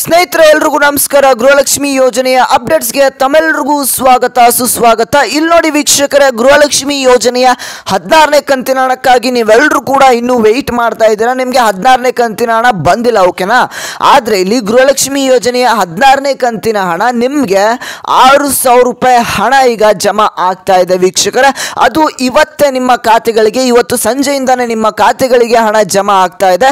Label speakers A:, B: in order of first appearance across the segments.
A: ಸ್ನೇಹಿತರೆ ಎಲ್ಲರಿಗೂ ನಮಸ್ಕಾರ. ಗೃಹಲಕ್ಷ್ಮಿ ಯೋಜನೆಯ ಅಪ್ಡೇಟ್ಸ್ಗೆ ತಮ್ಮೆಲ್ಲರಿಗೂ ಸ್ವಾಗತ ಸುಸ್ವಾಗತ. ಇಲ್ಲಿ ನೋಡಿ ವೀಕ್ಷಕರೇ, ಗೃಹಲಕ್ಷ್ಮಿ ಯೋಜನೆಯ 16ನೇ ಕಂತಿನ ಹಣಕ್ಕಾಗಿ ನೀವೆಲ್ಲರೂ ಕೂಡ ಇನ್ನೂ ವೆಯ್ಟ್ ಮಾಡ್ತಾ ಇದ್ದೀರಾ. ನಿಮಗೆ 16ನೇ ಕಂತಿನ ಹಣ ಬಂದಿಲ್ಲ, ಓಕೆನಾ? ಆದರೆ ಇಲ್ಲಿ ಗೃಹಲಕ್ಷ್ಮಿ ಯೋಜನೆಯ 16ನೇ ಕಂತಿನ ಹಣ ನಿಮಗೆ 6,000 ರೂಪಾಯಿ ಹಣ ಈಗ ಜಮಾ ಆಗ್ತಾ ಇದೆ ವೀಕ್ಷಕರೇ. ಅದು ಇವತ್ತೇ ನಿಮ್ಮ ಖಾತೆಗಳಿಗೆ, ಇವತ್ತು ಸಂಜೆಯಿಂದಾನೇ ನಿಮ್ಮ ಖಾತೆಗಳಿಗೆ ಹಣ ಜಮಾ ಆಗ್ತಾ ಇದೆ.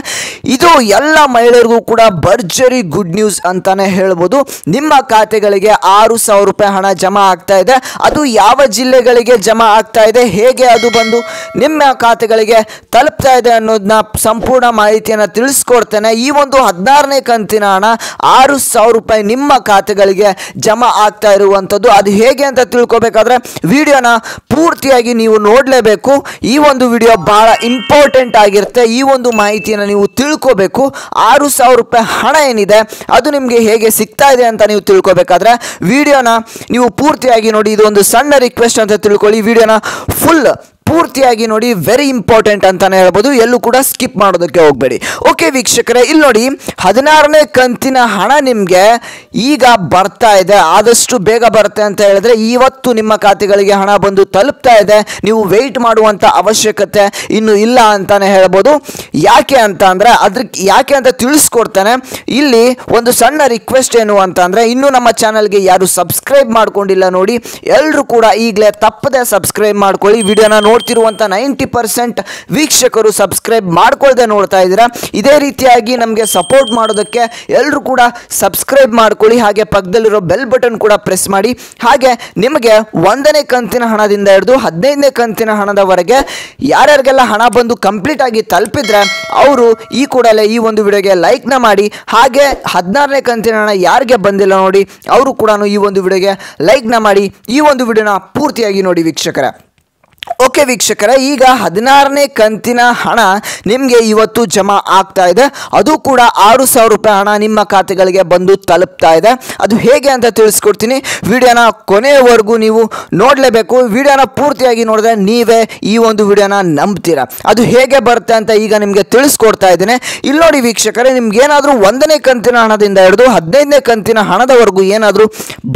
A: ಇದು ಎಲ್ಲ ಮಹಿಳೆಯರಿಗೂ ಕೂಡ ಭರ್ಜರಿ ಗುಡ್ ನ್ಯೂಸ್ ಅಂತಾನೆ ಹೇಳ್ಬೋದು. ನಿಮ್ಮ ಖಾತೆಗಳಿಗೆ 6,000 ರೂಪಾಯಿ ಹಣ ಜಮಾ ಆಗ್ತಾ ಇದೆ. ಅದು ಯಾವ ಜಿಲ್ಲೆಗಳಿಗೆ ಜಮಾ ಆಗ್ತಾ ಇದೆ, ಹೇಗೆ ಅದು ಬಂದು ನಿಮ್ಮ ಖಾತೆಗಳಿಗೆ ತಲುಪ್ತಾ ಇದೆ ಅನ್ನೋದನ್ನ ಸಂಪೂರ್ಣ ಮಾಹಿತಿಯನ್ನು ತಿಳಿಸ್ಕೊಡ್ತೇನೆ. ಈ ಒಂದು 16ನೇ ಕಂತಿನ ಹಣ 6,000 ರೂಪಾಯಿ ನಿಮ್ಮ ಖಾತೆಗಳಿಗೆ ಜಮಾ ಆಗ್ತಾ ಇರುವಂಥದ್ದು. ಅದು ಹೇಗೆ ಅಂತ ತಿಳ್ಕೊಬೇಕಾದ್ರೆ ವಿಡಿಯೋನ ಪೂರ್ತಿಯಾಗಿ ನೀವು ನೋಡಲೇಬೇಕು. ಈ ಒಂದು ವಿಡಿಯೋ ಬಹಳ ಇಂಪಾರ್ಟೆಂಟ್ ಆಗಿರುತ್ತೆ. ಈ ಒಂದು ಮಾಹಿತಿಯನ್ನು ನೀವು ತಿಳ್ಕೋಬೇಕು. 6,000 ರೂಪಾಯಿ ಹಣ ಏನಿದೆ ಅದು ನಿಮಗೆ ಹೇಗೆ ಸಿಗ್ತಾ ಇದೆ ಅಂತ ನೀವು ತಿಳ್ಕೊಬೇಕಾದ್ರೆ ವಿಡಿಯೋನ ನೀವು ಪೂರ್ತಿಯಾಗಿ ನೋಡಿ. ಇದು ಒಂದು ಸಣ್ಣ ರಿಕ್ವೆಸ್ಟ್ ಅಂತ ತಿಳ್ಕೊಳ್ಳಿ. ವಿಡಿಯೋನ ಫುಲ್ ಪೂರ್ತಿಯಾಗಿ ನೋಡಿ, ವೆರಿ ಇಂಪಾರ್ಟೆಂಟ್ ಅಂತಾನೆ ಹೇಳ್ಬೋದು. ಎಲ್ಲೂ ಕೂಡ ಸ್ಕಿಪ್ ಮಾಡೋದಕ್ಕೆ ಹೋಗಬೇಡಿ. ಓಕೆ ವೀಕ್ಷಕರೇ, ಇಲ್ಲಿ ನೋಡಿ 16ನೇ ಕಂತಿನ ಹಣ ನಿಮಗೆ ಈಗ ಬರ್ತಾ ಇದೆ. ಆದಷ್ಟು ಬೇಗ ಬರುತ್ತೆ ಅಂತ ಹೇಳಿದ್ರೆ ಇವತ್ತು ನಿಮ್ಮ ಖಾತೆಗಳಿಗೆ ಹಣ ಬಂದು ತಲುಪ್ತಾ ಇದೆ. ನೀವು ವೆಯ್ಟ್ ಮಾಡುವಂಥ ಅವಶ್ಯಕತೆ ಇನ್ನು ಇಲ್ಲ ಅಂತಾನೆ ಹೇಳ್ಬೋದು. ಯಾಕೆ ಅಂತ ಅಂದರೆ ಯಾಕೆ ಅಂತ ತಿಳಿಸ್ಕೊಡ್ತಾನೆ. ಇಲ್ಲಿ ಒಂದು ಸಣ್ಣ ರಿಕ್ವೆಸ್ಟ್ ಏನು ಅಂತ ಅಂದರೆ, ಇನ್ನೂ ನಮ್ಮ ಚಾನಲ್ಗೆ ಯಾರು ಸಬ್ಸ್ಕ್ರೈಬ್ ಮಾಡ್ಕೊಂಡಿಲ್ಲ ನೋಡಿ, ಎಲ್ಲರೂ ಕೂಡ ಈಗಲೇ ತಪ್ಪದೆ ಸಬ್ಸ್ಕ್ರೈಬ್ ಮಾಡ್ಕೊಳ್ಳಿ. ವಿಡಿಯೋನ ನೋಡ್ತಿರುವಂಥ 90% ವೀಕ್ಷಕರು ಸಬ್ಸ್ಕ್ರೈಬ್ ಮಾಡ್ಕೊಳ್ಳದೆ ನೋಡ್ತಾ ಇದ್ದೀರಾ. ಇದೇ ರೀತಿಯಾಗಿ ನಮಗೆ ಸಪೋರ್ಟ್ ಮಾಡೋದಕ್ಕೆ ಎಲ್ಲರೂ ಕೂಡ ಸಬ್ಸ್ಕ್ರೈಬ್ ಮಾಡ್ಕೊಳ್ಳಿ. ಹಾಗೆ ಪಕ್ಕದಲ್ಲಿರೋ ಬೆಲ್ ಬಟನ್ ಕೂಡ ಪ್ರೆಸ್ ಮಾಡಿ. ಹಾಗೆ ನಿಮಗೆ 1ನೇ ಕಂತಿನ ಹಣದಿಂದ ಹಿಡಿದು 15ನೇ ಕಂತಿನ ಹಣದವರೆಗೆ ಯಾರ್ಯಾರಿಗೆಲ್ಲ ಹಣ ಬಂದು ಕಂಪ್ಲೀಟ್ ಆಗಿ ತಲುಪಿದ್ರೆ ಅವರು ಈ ಕೂಡಲೇ ಈ ಒಂದು ವಿಡಿಯೋಗೆ ಲೈಕ್ನ ಮಾಡಿ. ಹಾಗೆ 16ನೇ ಕಂತಿನ ಹಣ ಯಾರಿಗೆ ಬಂದಿಲ್ಲ ನೋಡಿ, ಅವರು ಕೂಡ ಈ ಒಂದು ವಿಡಿಯೋಗೆ ಲೈಕ್ನ ಮಾಡಿ. ಈ ಒಂದು ವಿಡಿಯೋನ ಪೂರ್ತಿಯಾಗಿ ನೋಡಿ ವೀಕ್ಷಕರೇ. ಓಕೆ ವೀಕ್ಷಕರೇ, ಈಗ 16ನೇ ಕಂತಿನ ಹಣ ನಿಮಗೆ ಇವತ್ತು ಜಮಾ ಆಗ್ತಾ ಇದೆ. ಅದು ಕೂಡ 6,000 ರೂಪಾಯಿ ಹಣ ನಿಮ್ಮ ಖಾತೆಗಳಿಗೆ ಬಂದು ತಲುಪ್ತಾ ಇದೆ. ಅದು ಹೇಗೆ ಅಂತ ತಿಳಿಸ್ಕೊಡ್ತೀನಿ. ವಿಡಿಯೋನ ಕೊನೆಯವರೆಗೂ ನೀವು ನೋಡಲೇಬೇಕು. ವಿಡಿಯೋನ ಪೂರ್ತಿಯಾಗಿ ನೋಡಿದ್ರೆ ನೀವೇ ಈ ಒಂದು ವಿಡಿಯೋನ ನಂಬ್ತೀರಾ. ಅದು ಹೇಗೆ ಬರುತ್ತೆ ಅಂತ ಈಗ ನಿಮಗೆ ತಿಳಿಸ್ಕೊಡ್ತಾ ಇದ್ದೇನೆ. ಇಲ್ಲಿ ನೋಡಿ ವೀಕ್ಷಕರೇ, ನಿಮ್ಗೆ ಏನಾದರೂ 1ನೇ ಕಂತಿನ ಹಣದಿಂದ ಹಿಡಿದು 15ನೇ ಕಂತಿನ ಹಣದವರೆಗೂ ಏನಾದರೂ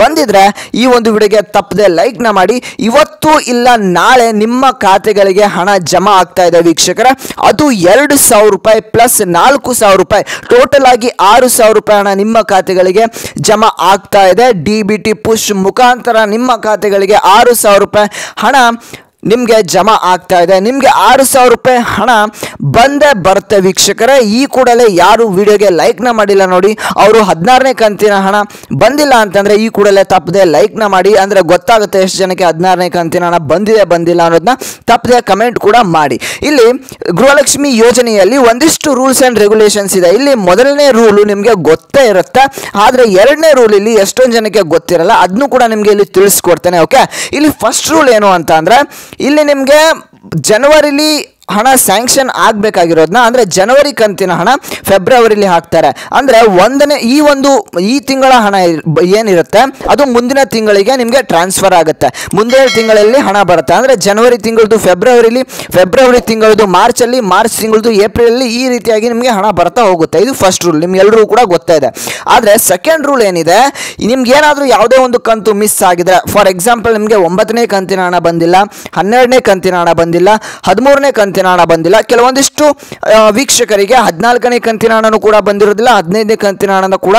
A: ಬಂದಿದ್ರೆ ಈ ಒಂದು ವಿಡಿಯೋಗೆ ತಪ್ಪದೆ ಲೈಕ್ನ ಮಾಡಿ. ಇವತ್ತು ಇಲ್ಲ ನಾಳೆ ನಿಮ್ಮ ಖಾತೆಗಳಿಗೆ ಹಣ ಜಮಾ ಆಗ್ತಾ ಇದೆ ವೀಕ್ಷಕರೇ. ಅದು 2,000 ರೂಪಾಯಿ ಪ್ಲಸ್ 4,000 ರೂಪಾಯಿ, ಟೋಟಲ್ ಆಗಿ 6,000 ರೂಪಾಯಿ ಹಣ ನಿಮ್ಮ ಖಾತೆಗಳಿಗೆ ಜಮಾ ಆಗ್ತಾ ಇದೆ. DBT ಪುಷ್ ಮುಖಾಂತರ ನಿಮ್ಮ ಖಾತೆಗಳಿಗೆ 6,000 ರೂಪಾಯಿ ಹಣ ನಿಮಗೆ ಜಮಾ ಆಗ್ತಾ ಇದೆ. ನಿಮಗೆ 6,000 ರೂಪಾಯಿ ಹಣ ಬಂದೇ ಬರುತ್ತೆ ವೀಕ್ಷಕರೇ. ಈ ಕೂಡಲೇ ಯಾರು ವಿಡಿಯೋಗೆ ಲೈಕ್ನ ಮಾಡಿಲ್ಲ ನೋಡಿ, ಅವರು 16ನೇ ಕಂತಿನ ಹಣ ಬಂದಿಲ್ಲ ಅಂತಂದರೆ ಈ ಕೂಡಲೇ ತಪ್ಪದೆ ಲೈಕ್ನ ಮಾಡಿ. ಅಂದರೆ ಗೊತ್ತಾಗುತ್ತೆ ಎಷ್ಟು ಜನಕ್ಕೆ 16ನೇ ಕಂತಿನ ಹಣ ಬಂದಿಲ್ಲ ಅನ್ನೋದನ್ನ ತಪ್ಪದೆ ಕಮೆಂಟ್ ಕೂಡ ಮಾಡಿ. ಇಲ್ಲಿ ಗೃಹಲಕ್ಷ್ಮಿ ಯೋಜನೆಯಲ್ಲಿ ಒಂದಿಷ್ಟು ರೂಲ್ಸ್ ಆ್ಯಂಡ್ ರೆಗ್ಯುಲೇಷನ್ಸ್ ಇದೆ. ಇಲ್ಲಿ ಮೊದಲನೇ ರೂಲು ನಿಮಗೆ ಗೊತ್ತೇ ಇರುತ್ತೆ, ಆದರೆ 2ನೇ ರೂಲ್ ಇಲ್ಲಿ ಎಷ್ಟೊಂದು ಜನಕ್ಕೆ ಗೊತ್ತಿರಲ್ಲ. ಅದನ್ನು ಕೂಡ ನಿಮಗೆ ಇಲ್ಲಿ ತಿಳಿಸ್ಕೊಡ್ತೇನೆ. ಓಕೆ, ಇಲ್ಲಿ ಫಸ್ಟ್ ರೂಲ್ ಏನು ಅಂತ ಅಂದರೆ, ಇಲ್ಲಿ ನಿಮಗೆ ಜನವರಿಲಿ ಹಣ ಸ್ಯಾಂಕ್ಷನ್ ಆಗಬೇಕಾಗಿರೋದನ್ನ, ಅಂದರೆ ಜನವರಿ ಕಂತಿನ ಹಣ ಫೆಬ್ರವರಿಲಿ ಹಾಕ್ತಾರೆ. ಅಂದರೆ ಈ ತಿಂಗಳ ಹಣ ಏನಿರುತ್ತೆ ಅದು ಮುಂದಿನ ತಿಂಗಳಿಗೆ ನಿಮಗೆ ಟ್ರಾನ್ಸ್ಫರ್ ಆಗುತ್ತೆ. ಮುಂದಿನ ತಿಂಗಳಲ್ಲಿ ಹಣ ಬರುತ್ತೆ. ಅಂದರೆ ಜನವರಿ ತಿಂಗಳದು ಫೆಬ್ರವರಿಲಿ, ಫೆಬ್ರವರಿ ತಿಂಗಳದು ಮಾರ್ಚಲ್ಲಿ, ಮಾರ್ಚ್ ತಿಂಗಳದು ಏಪ್ರಿಲಲ್ಲಿ, ಈ ರೀತಿಯಾಗಿ ನಿಮಗೆ ಹಣ ಬರ್ತಾ ಹೋಗುತ್ತೆ. ಇದು ಫಸ್ಟ್ ರೂಲ್, ನಿಮ್ಗೆಲ್ಲರೂ ಕೂಡ ಗೊತ್ತಾ ಇದೆ. ಆದರೆ ಸೆಕೆಂಡ್ ರೂಲ್ ಏನಿದೆ, ನಿಮ್ಗೆ ಏನಾದರೂ ಯಾವುದೇ ಒಂದು ಕಂತು ಮಿಸ್ ಆಗಿದ್ರೆ, ಫಾರ್ ಎಕ್ಸಾಂಪಲ್ ನಿಮಗೆ 9ನೇ ಕಂತಿನ ಹಣ ಬಂದಿಲ್ಲ, 12ನೇ ಕಂತಿನ ಹಣ ಬಂದಿಲ್ಲ, 13ನೇ ಕಂತಿನ ಹಣ ಬಂದಿಲ್ಲ, ಕೆಲವೊಂದಿಷ್ಟು ವೀಕ್ಷಕರಿಗೆ 14ನೇ ಕಂತಿನ ಹಣನೂ ಕೂಡ ಬಂದಿರೋದಿಲ್ಲ, 15ನೇ ಕಂತಿನ ಹಣ ಕೂಡ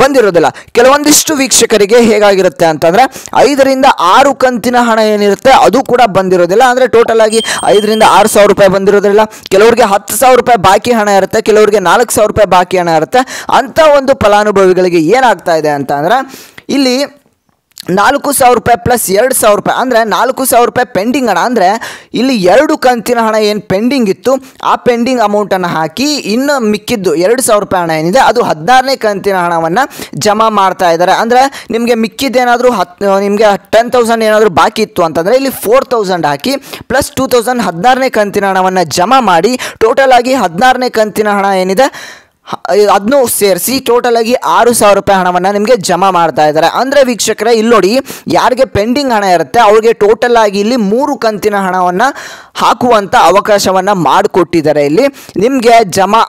A: ಬಂದಿರೋದಿಲ್ಲ. ಕೆಲವೊಂದಿಷ್ಟು ವೀಕ್ಷಕರಿಗೆ ಹೇಗಾಗಿರುತ್ತೆ ಅಂತಂದ್ರೆ 5ರಿಂದ 6 ಕಂತಿನ ಹಣ ಏನಿರುತ್ತೆ ಅದು ಕೂಡ ಬಂದಿರೋದಿಲ್ಲ. ಅಂದ್ರೆ ಟೋಟಲ್ ಆಗಿ 5ರಿಂದ 6,000 ರೂಪಾಯಿ ಬಂದಿರೋದಿಲ್ಲ. ಕೆಲವರಿಗೆ 10,000 ರೂಪಾಯಿ ಬಾಕಿ ಹಣ ಇರುತ್ತೆ, ಕೆಲವರಿಗೆ 4,000 ರೂಪಾಯಿ ಬಾಕಿ ಹಣ ಇರುತ್ತೆ. ಅಂತ ಒಂದು ಫಲಾನುಭವಿಗಳಿಗೆ ಏನಾಗ್ತಾ ಇದೆ ಅಂತ ಅಂದ್ರೆ, ಇಲ್ಲಿ 4,000 ರೂಪಾಯಿ ಪ್ಲಸ್ 2,000 ರೂಪಾಯಿ, ಅಂದರೆ 4,000 ರೂಪಾಯಿ ಪೆಂಡಿಂಗ್ ಹಣ. ಅಂದರೆ ಇಲ್ಲಿ 2 ಕಂತಿನ ಹಣ ಏನು ಪೆಂಡಿಂಗ್ ಇತ್ತು ಆ ಪೆಂಡಿಂಗ್ ಅಮೌಂಟನ್ನು ಹಾಕಿ ಇನ್ನು ಮಿಕ್ಕಿದ್ದು 2,000 ರೂಪಾಯಿ ಹಣ ಏನಿದೆ ಅದು 16ನೇ ಕಂತಿನ ಹಣವನ್ನು ಜಮಾ ಮಾಡ್ತಾ ಇದ್ದಾರೆ. ಅಂದರೆ ನಿಮಗೆ ಮಿಕ್ಕಿದ್ದೇನಾದರೂ ನಿಮಗೆ 10,000 ಏನಾದರೂ ಬಾಕಿ ಇತ್ತು ಅಂತಂದರೆ ಇಲ್ಲಿ 4,000 ಹಾಕಿ ಪ್ಲಸ್ 2,000 16ನೇ ಕಂತಿನ ಹಣವನ್ನು ಜಮಾ ಮಾಡಿ ಟೋಟಲ್ ಆಗಿ 16ನೇ ಕಂತಿನ ಹಣ ಏನಿದೆ ಅದನ್ನು ಸೇರಿಸಿ ಟೋಟಲ್ ಆಗಿ 6,000 ರೂಪಾಯಿ ಹಣವನ್ನು ನಿಮಗೆ ಜಮಾ ಮಾಡ್ತಾ ಇದ್ದಾರೆ. ಅಂದರೆ ವೀಕ್ಷಕರೇ ಇಲ್ಲಿ ನೋಡಿ, ಯಾರಿಗೆ ಪೆಂಡಿಂಗ್ ಹಣ ಇರುತ್ತೆ ಅವ್ರಿಗೆ ಟೋಟಲ್ ಆಗಿ ಇಲ್ಲಿ 3 ಕಂತಿನ ಹಣವನ್ನು ಹಾಕುವಂಥ ಅವಕಾಶವನ್ನು ಮಾಡಿಕೊಟ್ಟಿದ್ದಾರೆ. ಇಲ್ಲಿ ನಿಮಗೆ ಜಮಾ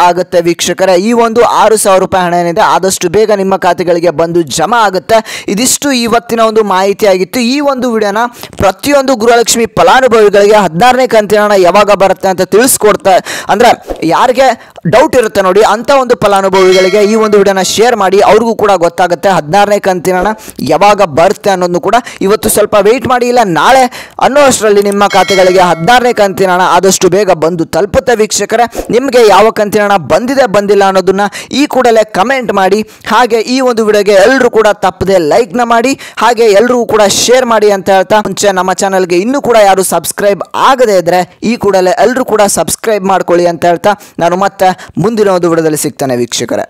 A: ಆಗುತ್ತೆ ವೀಕ್ಷಕರೇ. ಈ ಒಂದು 6,000 ರೂಪಾಯಿ ಹಣ ಏನಿದೆ ಆದಷ್ಟು ಬೇಗ ನಿಮ್ಮ ಖಾತೆಗಳಿಗೆ ಬಂದು ಜಮಾ ಆಗುತ್ತೆ. ಇದಿಷ್ಟು ಇವತ್ತಿನ ಒಂದು ಮಾಹಿತಿ ಆಗಿತ್ತು. ಈ ಒಂದು ವಿಡಿಯೋನ ಪ್ರತಿಯೊಂದು ಗೃಹಲಕ್ಷ್ಮಿ ಫಲಾನುಭವಿಗಳಿಗೆ 16ನೇ ಕಂತಿನ ಹಣ ಯಾವಾಗ ಬರುತ್ತೆ ಅಂತ ತಿಳಿಸ್ಕೊಡ್ತಾ, ಅಂದರೆ ಯಾರಿಗೆ ಡೌಟ್ ಇರುತ್ತೆ ನೋಡಿ ಅಂಥ ಒಂದು ಫಲಾನುಭವಿಗಳಿಗೆ ಈ ಒಂದು ವಿಡಿಯೋನ ಶೇರ್ ಮಾಡಿ, ಅವ್ರಿಗೂ ಕೂಡ ಗೊತ್ತಾಗುತ್ತೆ 16ನೇ ಕಂತಿನ ಹಣ ಯಾವಾಗ ಬರುತ್ತೆ ಅನ್ನೋದನ್ನು ಕೂಡ. ಇವತ್ತು ಸ್ವಲ್ಪ ವೆಯ್ಟ್ ಮಾಡಿ, ಇಲ್ಲ ನಾಳೆ ಅನ್ನೋಷ್ಟರಲ್ಲಿ ನಿಮ್ಮ ಖಾತೆಗಳಿಗೆ 16ನೇ ಕಂತಿನ ಹಣ ಆದಷ್ಟು ಬೇಗ ಬಂದು ತಲುಪುತ್ತೆ ವೀಕ್ಷಕರೇ. ನಿಮಗೆ ಯಾವ ಕಂತಿನ ಹಣ ಬಂದಿಲ್ಲ ಅನ್ನೋದನ್ನ ಈ ಕೂಡಲೇ ಕಮೆಂಟ್ ಮಾಡಿ. ಹಾಗೆ ಈ ಒಂದು ವಿಡಿಯೋಗೆ ಎಲ್ಲರೂ ಕೂಡ ತಪ್ಪದೆ ಲೈಕ್ನ ಮಾಡಿ, ಹಾಗೆ ಎಲ್ಲರಿಗೂ ಕೂಡ ಶೇರ್ ಮಾಡಿ ಅಂತ ಹೇಳ್ತಾ, ಮುಂಚೆ ನಮ್ಮ ಚಾನಲ್ಗೆ ಇನ್ನೂ ಕೂಡ ಯಾರು ಸಬ್ಸ್ಕ್ರೈಬ್ ಆಗದೇ ಇದ್ರೆ ಈ ಕೂಡಲೇ ಎಲ್ಲರೂ ಕೂಡ ಸಬ್ಸ್ಕ್ರೈಬ್ ಮಾಡ್ಕೊಳ್ಳಿ ಅಂತ ಹೇಳ್ತಾ, ನಾನು ಮತ್ತೆ ಮುಂದಿನ ಒಂದು ವಿಡಿಯೋದಲ್ಲಿ ಸಿಗ್ತಾನೆ ವೀಕ್ಷಕರೇ.